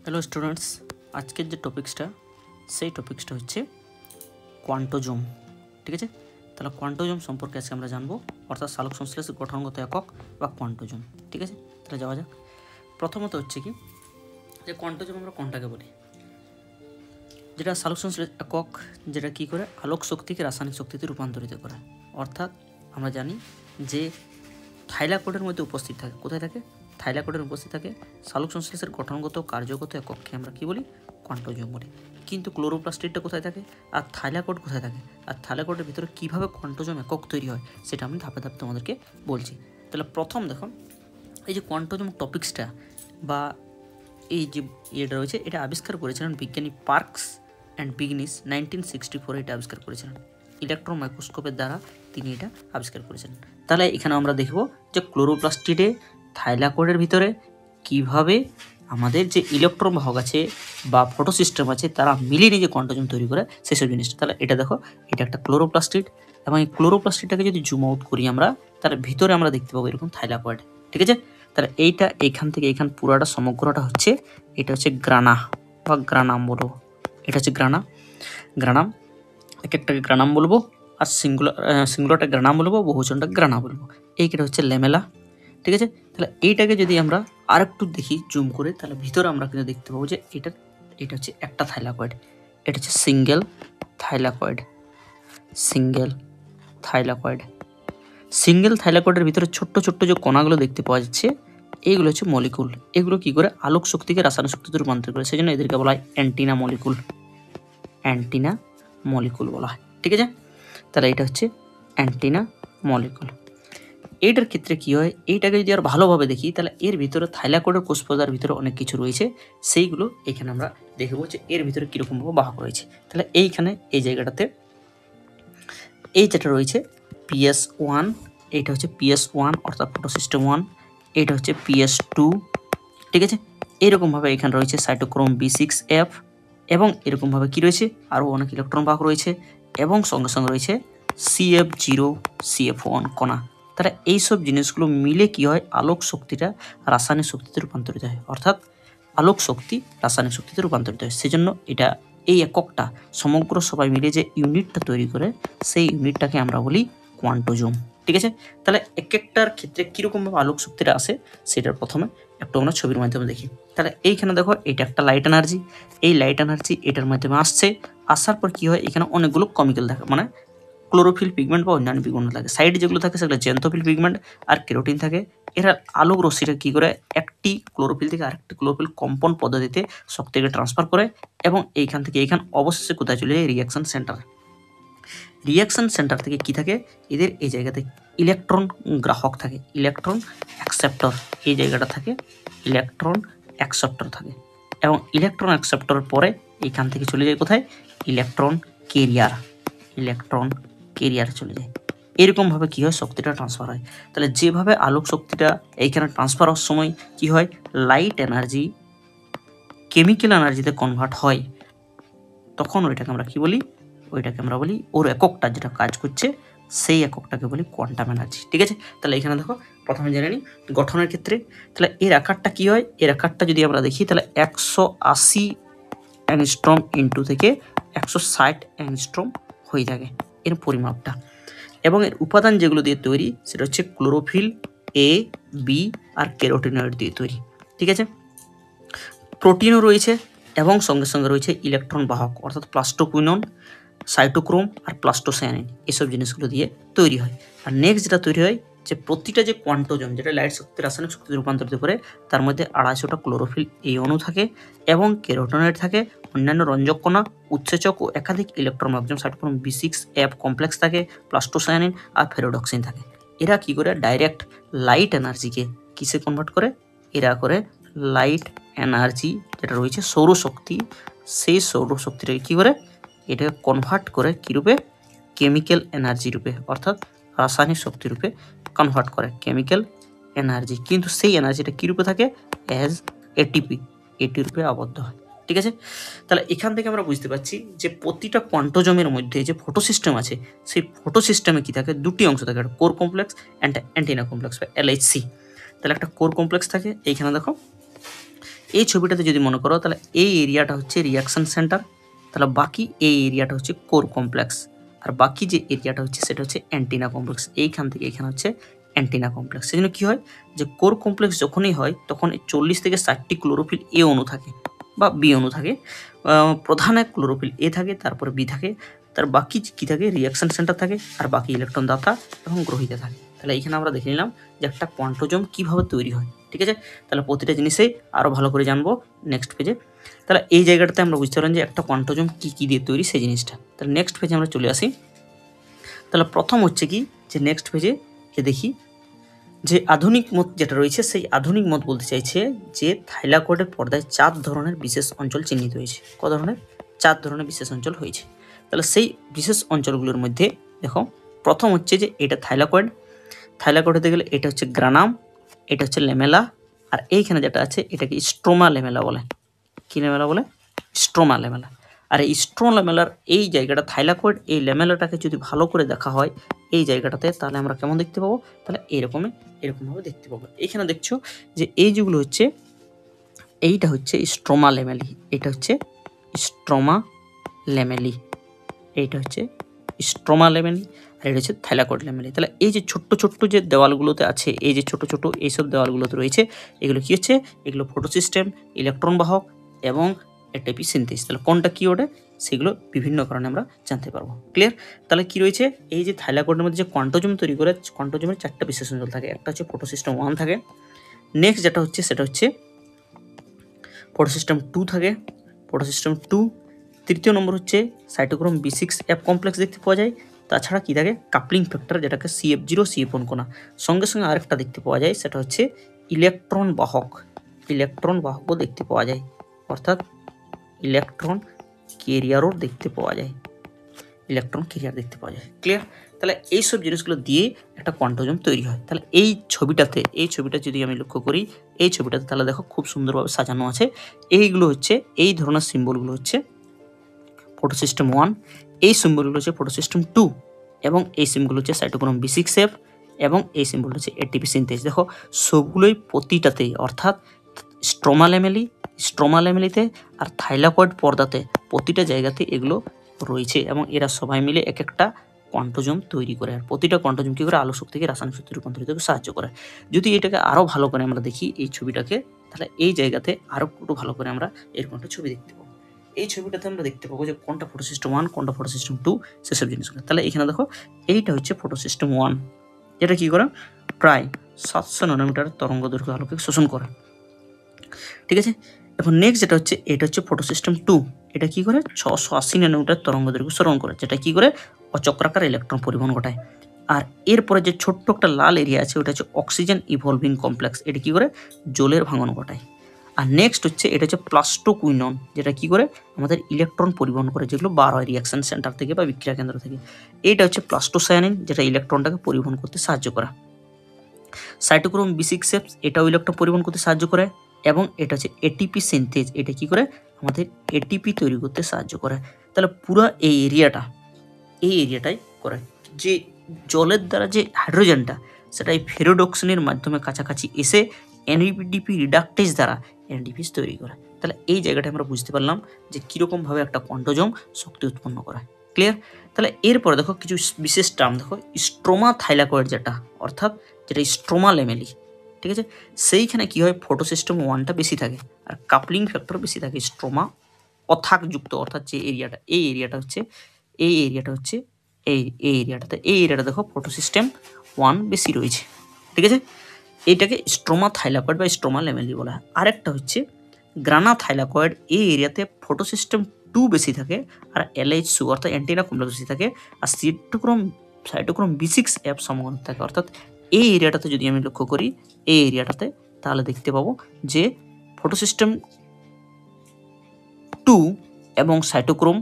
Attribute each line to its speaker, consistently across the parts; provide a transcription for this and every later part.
Speaker 1: Hello students, আজকের যে টপিক্সটা সেই টপিক্সটা হচ্ছে কোয়ান্টোজোম। ঠিক আছে, তাহলে কোয়ান্টোজোম সম্পর্কে আজকে আমরা জানবো, অর্থাৎ সালোক সংশ্লেষের গঠনগত একক বা কোয়ান্টোজোম। ঠিক আছে, তাহলে যাওয়া যাক। প্রথমত হচ্ছে কি যে কোয়ান্টোজোম আমরা কোনটাকে বলি, যেটা সালোক সংশ্লেষ একক, যেটা কী করে আলোক শক্তিকে রাসায়নিক শক্তিতে রূপান্তরিত করে। অর্থাৎ আমরা জানি যে থাইলাকয়েডের মধ্যে উপস্থিত থাকে, কোথায় থাকে? থাইলাকয়েডের উপস্থিত থাকে সালোক সংশ্লেষের গঠনগত কার্যগত একককে আমরা কী বলি? কোয়ান্টোজোম বলি। কিন্তু ক্লোরোপ্লাস্টিডটা কোথায় থাকে আর থাইলাকয়েড কোথায় থাকে, আর থাইলাকয়েডের ভিতরে কীভাবে কোয়ান্টোজোম একক তৈরি হয় সেটা আমি ধাপে ধাপে তোমাদেরকে বলছি। তাহলে প্রথম দেখো, এই যে কোয়ান্টোজোম টপিক্সটা বা এই যে ইয়েটা রয়েছে, এটা আবিষ্কার করেছিলেন বিজ্ঞানী পার্কস অ্যান্ড বিগনিস 1964। এটা আবিষ্কার করেছিলেন ইলেকট্রন মাইক্রোস্কোপের দ্বারা, তিনি এটা আবিষ্কার করেছিলেন। তাহলে এখানে আমরা দেখব যে ক্লোরোপ্লাস্টিডে থাইলাকয়েডের ভিতরে কিভাবে আমাদের যে ইলেকট্রন বাহক আছে বা ফটো সিস্টেম আছে তারা মিলিয়ে নিয়ে যে কোয়ান্টোজোম তৈরি করে সেসব জিনিসটা। তাহলে এটা দেখো, এটা একটা ক্লোরোপ্লাস্টিড, এবং এই ক্লোরোপ্লাস্টিডটাকে যদি জুম আউট করি আমরা, তার ভিতরে আমরা দেখতে পাবো এরকম থাইলাকয়েড। ঠিক আছে, তাহলে এইটা এইখান থেকে এইখান পুরাটা সমগ্রটা হচ্ছে, এটা হচ্ছে গ্রানা বা গ্রানাম বলবো। এটা হচ্ছে গ্রানাম, এক একটাকে গ্রানাম বলবো, আর সিঙ্গুলারটা গ্রানাম বলবো, বহুজনটা গ্রানা বলবো। এইটা হচ্ছে ল্যামেলা। ঠিক আছে, তাহলে এইটাকে যদি আমরা আরেকটু দেখি জুম করে, তাহলে ভিতরে আমরা কিন্তু দেখতে পাবো যে এটা হচ্ছে একটা থাইলাকয়েড। এটা হচ্ছে সিঙ্গেল থাইলাকয়েড। সিঙ্গেল থাইলাকয়েডের ভিতরে ছোট্ট ছোট্ট যে কণাগুলো দেখতে পাওয়া যাচ্ছে, এইগুলো হচ্ছে মলিকুল। এগুলো কি করে আলোক শক্তিকে রাসায়নিক শক্তিতে রূপান্তর করে, সেই জন্য এদেরকে বলা হয় অ্যান্টিনা মলিকুল বলা হয়। ঠিক আছে, তাহলে এটা হচ্ছে অ্যান্টিনা মলিকুল। এইটার ক্ষেত্রে কি হয়, এইটাকে যদি আর ভালোভাবে দেখি, তাহলে এর ভিতরে থাইলাকয়েডের কোষপদার ভিতরে অনেক কিছু রয়েছে, সেইগুলো এখানে আমরা দেখবো যে এর ভিতরে কীরকমভাবে বাহক রয়েছে। তাহলে এইখানে এই জায়গাটাতে এই যেটা রয়েছে PS1, এইটা হচ্ছে PS1 অর্থাৎ ফটোসিস্টেম 1, এইটা হচ্ছে PS2। ঠিক আছে, এরকমভাবে এখানে রয়েছে সাইটোক্রোম B6F, এবং এরকমভাবে কি রয়েছে আরও অনেক ইলেকট্রন বাহক রয়েছে, এবং সঙ্গে সঙ্গে রয়েছে CF0 CF1 কণা। তাহলে এইসব জিনিসগুলো মিলে কি হয়, আলোক শক্তিটা রাসায়নিক শক্তিতে রূপান্তরিত হয়, অর্থাৎ আলোক শক্তি রাসায়নিক শক্তিতে রূপান্তরিত হয়। সেজন্য এটা এই এককটা সমগ্র সবাই মিলে যে ইউনিটটা তৈরি করে, সেই ইউনিটটাকে আমরা বলি কোয়ান্টোজোম। ঠিক আছে, তাহলে এক একটার ক্ষেত্রে কীরকমভাবে আলোক শক্তিটা আসে সেটার প্রথমে একটু আমরা ছবির মাধ্যমে দেখি। তাহলে এইখানে দেখো, এটা একটা লাইট এনার্জি, এই লাইট এনার্জি এটার মাধ্যমে আসছে, আসার পর কি হয়, এখানে অনেকগুলো কেমিক্যাল থাকে, মানে ক্লোরোফিল পিগমেন্ট বা অন্যান্য পিগমেন্ট থাকে। সাইডে যেগুলো থাকে সেগুলো জেন্থোফিল পিগমেন্ট আর কেরোটিন থাকে। এরা আলোক রশ্মিটা কী করে একটি ক্লোরোফিল থেকে আরেকটি ক্লোরোফিল কম্পন পদ্ধতিতে শক্তিকে ট্রান্সফার করে, এবং এইখান থেকে এইখান অবশেষে কোথায় চলে যায়, রিয়াকশন সেন্টার থেকে কি থাকে, এদের এই জায়গাতে ইলেকট্রন গ্রাহক থাকে, ইলেকট্রন অ্যাকসেপ্টর, এই জায়গাটা থাকে ইলেকট্রন অ্যাকসেপ্টর থাকে, এবং ইলেকট্রন অ্যাকসেপ্টর পরে এইখান থেকে চলে যায় কোথায়, ইলেকট্রন কেরিয়ার চলে যায়। এরকমভাবে কী হয়, শক্তিটা ট্রান্সফার হয়। তাহলে যেভাবে আলোক শক্তিটা এইখানে ট্রান্সফার হওয়ার সময় কি হয়, লাইট এনার্জি কেমিক্যাল এনার্জিতে কনভার্ট হয়, তখন ওইটাকে আমরা কি বলি, ওর এককটা যেটা কাজ করছে সেই এককটাকে বলি কোয়ান্টাম এনার্জি। ঠিক আছে, তাহলে এখানে দেখো প্রথমে জেনে নিই গঠনের ক্ষেত্রে। তাহলে এর আকারটা কি হয়, এর আকারটা যদি আমরা দেখি, তাহলে 180 অ্যাংস্ট্রম ইন্টু থেকে 160 অ্যাংস্ট্রম হয়ে থাকে এর পরিমাপটা, এবং এর উপাদান যেগুলো দিয়ে তৈরি সেটা হচ্ছে ক্লোরোফিল A, B আর ক্যারোটিনয়েড দিয়ে তৈরি। ঠিক আছে, প্রোটিনও রয়েছে, এবং সঙ্গে সঙ্গে রয়েছে ইলেকট্রন বাহক, অর্থাৎ প্লাস্টোকুইনন, সাইটোক্রোম আর প্লাস্টোসায়ানিন, এসব জিনিসগুলো দিয়ে তৈরি হয়। আর নেক্সট যেটা তৈরি হয়, যে প্রতিটা যে কোয়ান্টোজোম যেটা লাইট শক্তি রাসায়নিক শক্তিতে রূপান্তরিত করে, তার মধ্যে 250টা ক্লোরোফিল এই অণু থাকে, এবং ক্যারোটিনয়েড থাকে, অন্যান্য রঞ্জক কণা, উৎসেচক ও একাধিক ইলেকট্রন যেমন সাইটোক্রোম B6F কমপ্লেক্স থাকে, প্লাস্টোসায়ানিন আর ফেরোডক্সিন থাকে। এরা কি করে ডাইরেক্ট লাইট এনার্জিকে কিসে কনভার্ট করে, এরা করে লাইট এনার্জি যেটা রয়েছে সৌরশক্তি, সেই সৌরশক্তিটাকে কী করে, এটাকে কনভার্ট করে কী রূপে, কেমিক্যাল এনার্জি রূপে, অর্থাৎ রাসায়নিক শক্তি রূপে কনভার্ট করে কেমিক্যাল এনার্জি। কিন্তু সেই এনার্জিটা কী রূপে থাকে, অ্যাজ এটি রূপে আবদ্ধ হয়। ঠিক আছে, তাহলে এখান থেকে আমরা বুঝতে পারছি যে প্রতিটা কোয়ান্টোজোমের মধ্যে যে ফটো সিস্টেম আছে, সেই ফটো সিস্টেমে কী থাকে, দুটি অংশ থাকে, একটা core complex and antenna complex বা LHC। তাহলে একটা কোর কমপ্লেক্স থাকে, এইখানে দেখো এই ছবিটাতে যদি মনে করো তাহলে এই এরিয়াটা হচ্ছে রিয়াকশন সেন্টার, তাহলে বাকি এই এরিয়াটা হচ্ছে কোর কমপ্লেক্স, আর বাকি যে এরিয়াটা হচ্ছে সেটা হচ্ছে অ্যান্টিনা কমপ্লেক্স। এইখান থেকে এখানে হচ্ছে অ্যান্টিনা কমপ্লেক্স। সেজন্য কী হয় যে কোর কমপ্লেক্স যখনই হয় তখন 40 থেকে 60টি ক্লোরোফিল এ অণু থাকে বা বি অণু থাকে। প্রধান এক ক্লোরোফিল এ থাকে, তারপরে বি থাকে, তার বাকি কী থাকে রিয়াকশন সেন্টার থাকে, আর বাকি ইলেকট্রন দাতা এবং গ্রহীতা থাকে। তাহলে এখানে আমরা দেখে নিলাম যে একটা কোয়ান্টোজোম কীভাবে তৈরি হয়। ঠিক আছে, তাহলে প্রতিটা জিনিসেই আরও ভালো করে জানবো নেক্সট পেজে। তাহলে এই জায়গাটাতে আমরা বুঝতে পারলাম যে একটা কোয়ান্টোজোম কী কী দিয়ে তৈরি সেই জিনিসটা। তাহলে নেক্সট পেজে আমরা চলে আসি। তাহলে প্রথম হচ্ছে কি যে নেক্সট পেজে যে দেখি যে আধুনিক মত যেটা রয়েছে, সেই আধুনিক মত বলতে চাইছে যে থাইলাকয়েডের পর্দায় 4 ধরনের বিশেষ অঞ্চল চিহ্নিত হয়েছে। ক ধরনের? 4 ধরনের বিশেষ অঞ্চল হয়েছে। তাহলে সেই বিশেষ অঞ্চলগুলোর মধ্যে দেখো প্রথম হচ্ছে যে এটা থাইলাকয়েড। থাইলাকয়েড হতে গেলে এটা হচ্ছে গ্রানাম, এটা হচ্ছে ল্যামেলা, আর এইখানে যেটা আছে এটাকে স্ট্রোমা ল্যামেলা বলে। কী ল্যামেলা বলে? Stroma lamella. আর এই স্ট্রোমা ল্যামেলার এই জায়গাটা থাইলাকয়েড, এই ল্যামেলাটাকে যদি ভালো করে দেখা হয় এই জায়গাটাতে, তাহলে আমরা কেমন দেখতে পাবো? তাহলে এরকমভাবে দেখতে পাবো। এখানে দেখছো যে এই যেগুলো হচ্ছে, এইটা হচ্ছে স্ট্রোমা ল্যামেলি, এটা হচ্ছে স্ট্রোমা ল্যামেলি, এইটা হচ্ছে স্ট্রোমা ল্যামেলি, আর এটা হচ্ছে থাইলাকয়েড ল্যামেলি। তাহলে এই যে ছোট্ট ছোট্ট যে দেওয়ালগুলোতে আছে, এই যে ছোট ছোট এইসব দেওয়ালগুলোতে রয়েছে, এগুলো কী হচ্ছে? এগুলো ফটোসিস্টেম, ইলেকট্রন বাহক এবং এটিপি সিনথেস। তাহলে কোনটা কী ওঠে সেগুলো বিভিন্ন কারণে আমরা জানতে পারবো। ক্লিয়ার? তাহলে কী রয়েছে এই যে থাইলাকয়েডের মধ্যে যে কোয়ান্টোজোম তৈরি করে, কোয়ান্টোজোমের 4টা বিশেষ অঞ্চল থাকে। একটা হচ্ছে ফটোসিস্টেম 1 থাকে, নেক্সট যেটা হচ্ছে সেটা হচ্ছে ফটোসিস্টেম 2 থাকে, ফটোসিস্টেম 2। তৃতীয় নম্বর হচ্ছে সাইটোক্রোম B6F কমপ্লেক্স দেখতে পাওয়া যায়। তাছাড়া কী থাকে? কাপলিং ফ্যাক্টর, যেটাকে CF0 CF1 কোনা। সঙ্গে সঙ্গে আরেকটা দেখতে পাওয়া যায়, সেটা হচ্ছে ইলেকট্রন বাহকও দেখতে পাওয়া যায়, অর্থাৎ ইলেকট্রন ক্যারিয়ারও দেখতে পাওয়া যায়, ক্লিয়ার? তাহলে এইসব জিনিসগুলো দিয়ে একটা কোয়ান্টোজোম তৈরি হয়। তাহলে এই ছবিটা যদি আমি লক্ষ্য করি, এই ছবিটাতে তাহলে দেখো খুব সুন্দরভাবে সাজানো আছে। এইগুলো হচ্ছে, এই ধরনের সিম্বলগুলো হচ্ছে ফটোসিস্টেম 1, এই সিম্বলগুলো হচ্ছে ফটোসিস্টেম 2, এবং এই সিম্বল হচ্ছে সাইটোক্রোম B6F, এবং এই সিম্বল হচ্ছে এটিপি সিনথেস। দেখো সবগুলোই প্রতিটাতেই, অর্থাৎ স্ট্রোমা ল্যামেলিতে আর থাইলাকয়েড পর্দাতে প্রতিটা জায়গাতে এগুলো রয়েছে, এবং এরা সবাই মিলে এক একটা কোয়ান্টোজোম তৈরি করে। আর প্রতিটা কোয়ান্টোজোম কী করে? আলোক শক্তিকে রাসায়নিক শক্তিতে রূপান্তরিত করতে সাহায্য করে। যদি এটাকে আরও ভালো করে আমরা দেখি এই ছবিটাকে, তাহলে এই জায়গাতে আরও একটু ভালো করে আমরা এরকম একটা ছবি দেখতে পাবো। এই ছবিটাতে আমরা দেখতে পাবো যে কোনটা ফটোসিস্টেম 1, কোনটা ফটোসিস্টেম 2, সেসব জিনিসগুলো। তাহলে এখানে দেখো এইটা হচ্ছে ফটোসিস্টেম 1, যেটা কী করে? প্রায় 700 ন্যানোমিটার তরঙ্গ দৈর্ঘ্য আলোকে শোষণ করে। ঠিক আছে, এখন নেক্সট যেটা হচ্ছে এটা হচ্ছে ফটোসিস্টেম 2, এটা কী করে? 680 ন্যানোমিটার তরঙ্গ দৈর্ঘ্য শোষণ করে, যেটা কী করে? অচক্রাকার ইলেকট্রন পরিবহন ঘটায়। আর এরপরে যে ছোট্ট একটা লাল এরিয়া আছে ওটা হচ্ছে অক্সিজেন ইভলভিং কমপ্লেক্স, এটা কী করে? জলের ভাঙন ঘটায়। আর নেক্সট হচ্ছে এটা হচ্ছে প্লাস্টোকুইনন, যেটা কী করে? আমাদের ইলেকট্রন পরিবহন করে, যেগুলো বার হয় রিয়াকশন সেন্টার থেকে বা বিক্রিয়া কেন্দ্র থেকে। এইটা হচ্ছে প্লাস্টোসায়ানিন, যেটা ইলেকট্রনটাকে পরিবহন করতে সাহায্য করে। সাইটোক্রোম B6F, এটাও ইলেকট্রন পরিবহন করতে সাহায্য করে, এবং এটা হচ্ছে এটিপি সিনথেজ, এটা কী করে? আমাদের এটিপি তৈরি করতে সাহায্য করে। তাহলে পুরো এই এরিয়াটাই করে যে জলের দ্বারা যে হাইড্রোজেনটা, সেটা এই ফেরোডক্সিনের মাধ্যমে কাছাকাছি এসে NADP রিডাকটেজ দ্বারা NADP তৈরি করে। তাহলে এই জায়গাটা আমরা বুঝতে পারলাম যে কীরকমভাবে একটা কোয়ান্টোজোম শক্তি উৎপন্ন করে। ক্লিয়ার? তাহলে এরপরে দেখো কিছু বিশেষ টার্ম দেখো, স্ট্রোমা থাইলাকয়েড যেটা, অর্থাৎ যেটা স্ট্রোমা ল্যামেলি, ঠিক আছে, সেইখানে কী হয়? ফটোসিস্টেম 1টা বেশি থাকে আর কাপলিং ফ্যাক্টর বেশি থাকে। স্ট্রোমা অথাকযুক্ত, অর্থাৎ যে এরিয়াটা, এই এরিয়াটা দেখো ফটোসিস্টেম 1 বেশি রয়েছে। ঠিক আছে, এইটাকে স্ট্রোমা থাইলাকয়েড বা স্ট্রোমা ল্যামেলি বলা হয়। আরেকটা হচ্ছে গ্রানা থাইলাকয়েড, এই এরিয়াতে ফটোসিস্টেম 2 বেশি থাকে আর LH2 অর্থাৎ অ্যান্টিনা কমপ্লেক্স বেশি থাকে, আর সাইটোক্রোম B6F সমাগম থাকে। অর্থাৎ এই এরিয়াটাতে যদি আমি লক্ষ্য করি, এই এরিয়াটাতে, তাহলে দেখতে পাবো যে ফটোসিস্টেম 2 এবং সাইটোক্রোম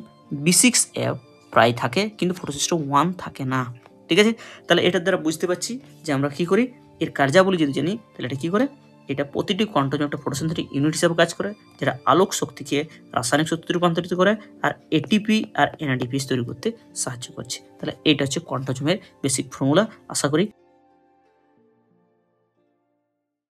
Speaker 1: B6F প্রায় থাকে, কিন্তু ফটোসিস্টেম 1 থাকে না। ঠিক আছে, তাহলে এটার দ্বারা বুঝতে পারছি যে আমরা কী করি, এর কার্যাবলী যদি জানি তাহলে এটা কী করে? এটা প্রতিটি কোয়ান্টোজোম একটা ফটোসিন্থেটিক ইউনিট হিসাবে কাজ করে, যেটা আলোক শক্তিকে রাসায়নিক শক্তিতে রূপান্তরিত করে আর এটিপি আর NADP তৈরি করতে সাহায্য করছে। তাহলে এটা হচ্ছে কোয়ান্টোজোমের বেসিক ফর্মুলা। আশা করি